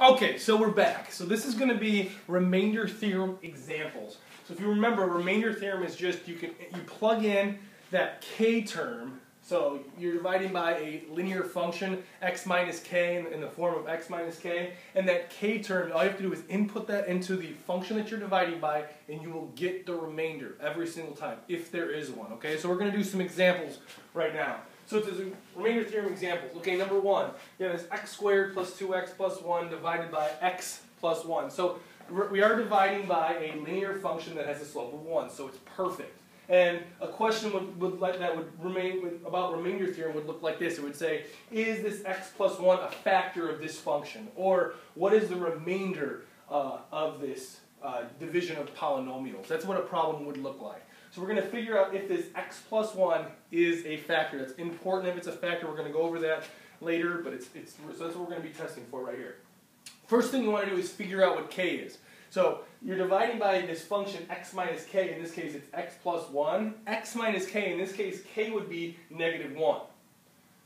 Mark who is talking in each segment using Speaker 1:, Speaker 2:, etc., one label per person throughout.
Speaker 1: Okay, so we're back. So this is going to be remainder theorem examples. So if you remember, remainder theorem is just you plug in that k term. So you're dividing by a linear function, x minus k, in the form of x minus k. And that k term, all you have to do is input that into the function that you're dividing by, and you will get the remainder every single time, if there is one. Okay, so we're going to do some examples right now. So it's a remainder theorem examples. Okay, number one, you have this x squared plus 2x plus 1 divided by x plus 1. So we are dividing by a linear function that has a slope of 1, so it's perfect. And a question about remainder theorem would look like this. It would say, is this x plus 1 a factor of this function? Or what is the remainder of this division of polynomials? That's what a problem would look like. So we're going to figure out if this x plus 1 is a factor. That's important if it's a factor. We're going to go over that later, but so that's what we're going to be testing for right here. First thing you want to do is figure out what k is. So you're dividing by this function x minus k. In this case, it's x plus 1. X minus k, in this case, k would be negative 1. All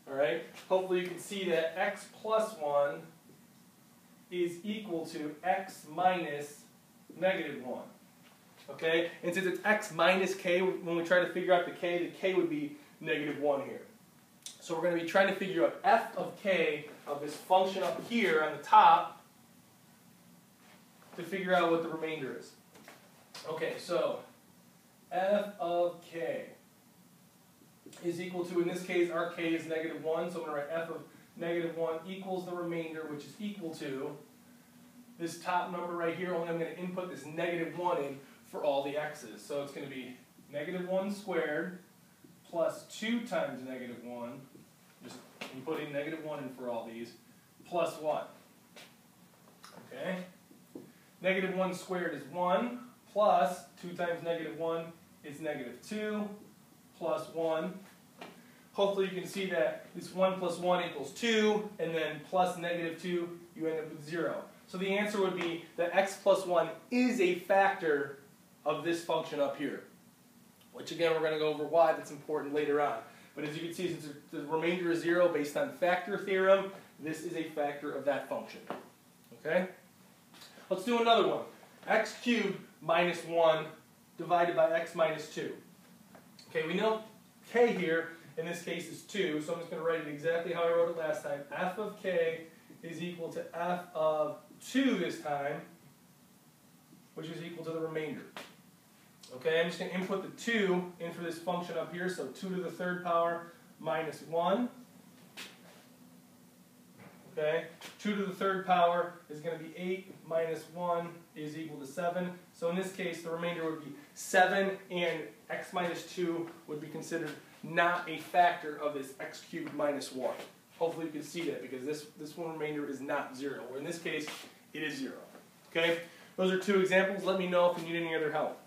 Speaker 1: right? Hopefully you can see that x plus 1 is equal to x minus negative 1. Okay? And since it's x minus k, when we try to figure out the k would be negative 1 here. So we're going to be trying to figure out f of k of this function up here on the top to figure out what the remainder is. Okay, so f of k is equal to, in this case, our k is negative 1, so I'm going to write f of negative 1 equals the remainder, which is equal to this top number right here. Only I'm going to input this negative 1 in for all the x's. So it's going to be negative 1 squared plus 2 times negative 1, just inputting negative 1 in for all these, plus 1. Okay? Negative 1 squared is 1, plus 2 times negative 1 is negative 2, plus 1. Hopefully you can see that this 1 plus 1 equals 2, and then plus negative 2, you end up with 0. So the answer would be that x plus 1 is a factor of this function up here. Which again, we're going to go over why that's important later on. But as you can see, since the remainder is 0 based on factor theorem, this is a factor of that function. Okay? Let's do another one. X cubed minus 1 divided by x minus 2. Okay, we know k here, in this case, is 2, so I'm just going to write it exactly how I wrote it last time. F of k is equal to f of 2 this time, which is equal to the remainder. Okay, I'm just going to input the 2 in for this function up here, so 2 to the third power minus 1. Okay, 2 to the third power is going to be 8 minus 1 is equal to 7. So in this case, the remainder would be 7, and x minus 2 would be considered not a factor of this x cubed minus 1. Hopefully you can see that, because this one remainder is not 0, where in this case, it is 0. Okay, those are 2 examples. Let me know if you need any other help.